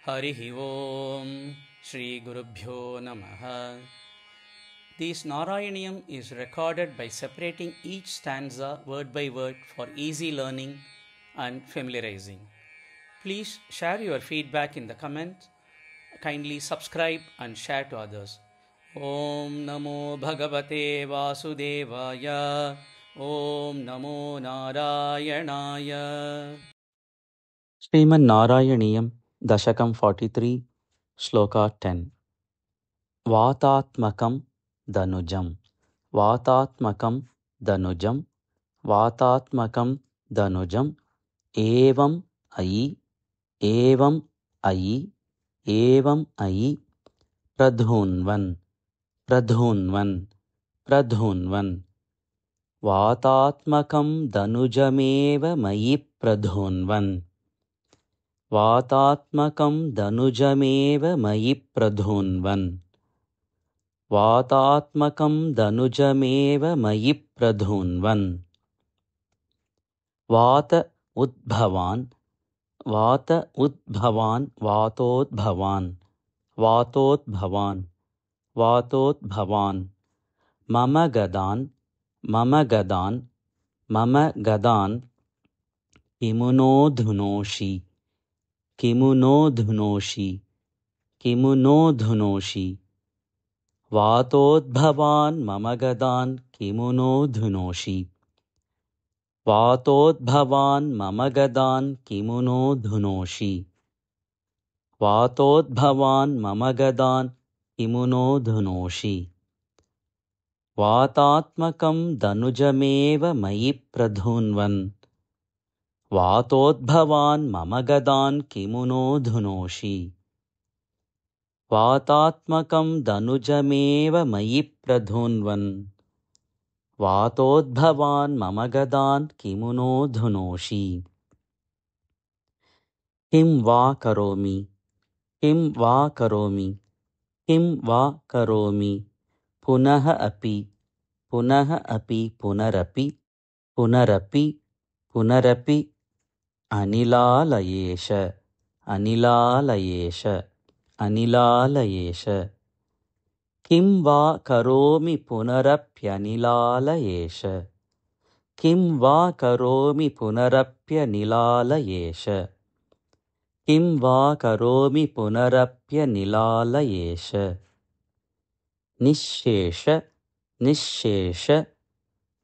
Harihi Om Shri Gurubhyo Namaha. This Narayaniyam is recorded by separating each stanza word by word for easy learning and familiarizing. Please share your feedback in the comments. Kindly subscribe and share to others. Om Namo Bhagavate Vasudevaya. Om Namo Narayanaya. Sriman Narayaniyam Dashakam 43 Shloka 10. Vatatmakam Danujam. Vatatmakam Danujam. Vatatmakam Danujam. Evam Ayi. Evam Ayi. Evam Ayi. Pradhunvan. Pradhunvan. Pradhunvan. Vatatmakam Danujameva Mayi Pradhunvan. Vatatmakam Danujameva Mayi Pradhunvan. Vatatmakam Danujameva Mayi Pradhunvan. Vata Udbhavan. Vata Udbhavan. Vatodbhavan. Vatodbhavan. Vatodbhavan. Mama Gadan. Mama Gadan. Mama Gadan. Kimunodhunoshi. Kimunodhunoshi. Kimunodhunoshi. Vatodbhavan Mama Gadan Kimunodhunoshi. Vatodbhavan Mama Gadan Kimunodhunoshi. Vatodbhavan Mama Gadan Kimunodhunoshi. Vatatmakam Danujameva Mayi Pradhunvan. Vatodbhavan Mama Gadan Kimunodhunoshi. Vatatmakam Danujameva Mayi Pradhunvan. Vatodbhavan Mama Gadan Kimunodhunoshi. Kim va karomi. Kim va karomi. Kim va karomi. Punaha api. Punaha api. Punarapi. Punarapi. Punarapi. Anilalayesha. Anilalayesha. Anilalayesha. Kim va karomi punarapyanilalayesha. Kim va karomi punarapyanilalayesha. Kim va karomi punarapyanilalayesha. Nishesha. Nishesha.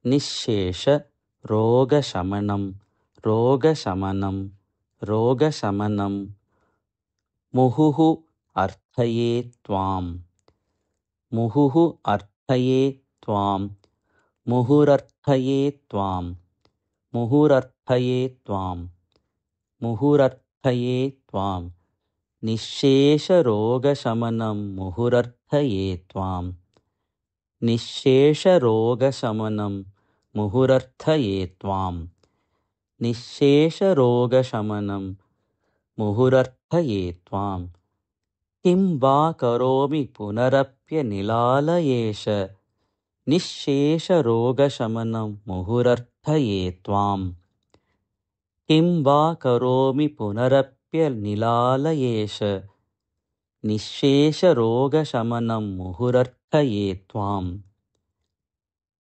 Nishesha. Roga shamanam. Roga shamanam. Roga shamanam. Muhuhu arthaye tvam. Muhuhu arthaye tvam. Muhurarthaye tvam. Muhurarthaye tvam. Muhurarthaye tvam. Nishesha roga shamanam muhurarthaye tvam. Nishesha roga shamanam muhurarthaye tvam. Nishesha roga shamanam muhurarthaye tvam. Kim va karomi punarapyanilalayesha. Nishesha roga shamanam muhurarthaye tvam. Kim va karomi punarapyanilalayesha. Nishesha roga shamanam muhurarthaye tvam.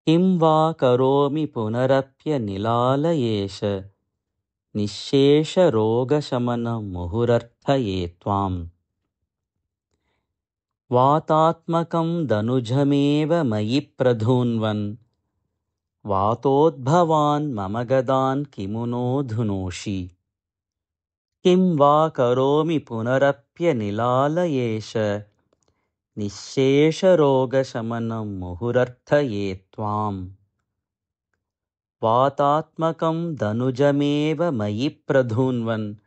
Kim va karomi punarapyanilalayesha. Nishesha roga shamanam muhurarthaye tvam. Vatatmakam Danujameva Mayi Pradhunvan. Vatodbhavan Mama Gadan Kimunodhunoshi. Kim va karomi punarapyanilalayesha. Nishesha roga shamanam muhurarthaye tvam. Vatatmakam Danujameva Mayi Pradhunvan.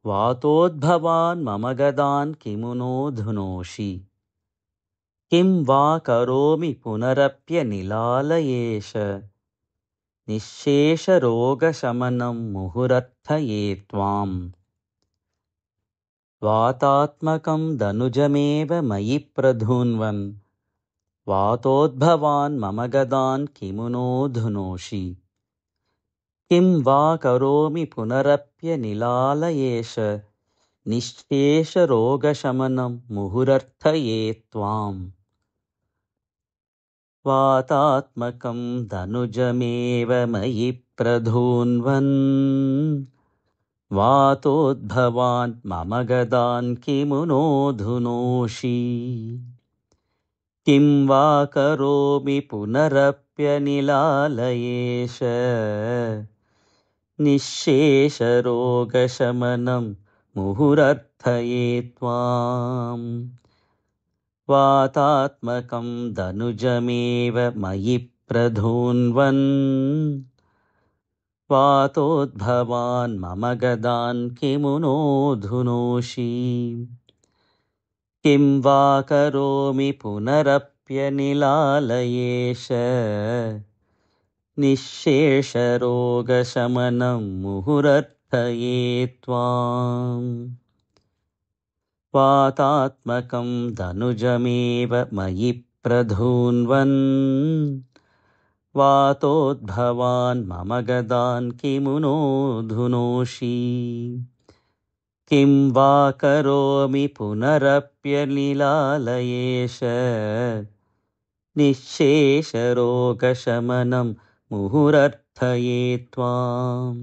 Vatodbhavan Mama Gadan Kimunodhunoshi. Kim va karomi punarapyanilalayesha. Nishesha roga shamanam muhurarthaye tvam. Vatatmakam Danujameva Mayi Pradhunvan. Vatodbhavan Mama Gadan Kimunodhunoshi. Kim va karomi punarapyanilalayesha. निःशेषरोगशमनं मुहुरर्थये त्वाम् वातात्मकं धनुजमेव मयि प्रधून्वन् वातोद्भवान् मम गदान् किमु नोऽधुनोषि किं वा करोमि पुनरप्यनिलालयेश निःशेषरोगशमनं मुहुरर्थये त्वाम् वातात्मकं धनुजमेव मयि प्रधून्वन् वातोद्भवान् मम गदान् किमु नोऽधुनोषि किं वा करोमि पुनरप्यनिलालयेश निःशेषरोगशमनं मुहुरर्थये त्वाम् वातात्मकं धनुजमेव मयि प्रधून्वन् वातोद्भवान् मम गदान् किमु नोऽधुनोषि किं वा करोमि पुनरप्यनिलालयेश निःशेषरोगशमनं मुहुरर्थये त्वाम्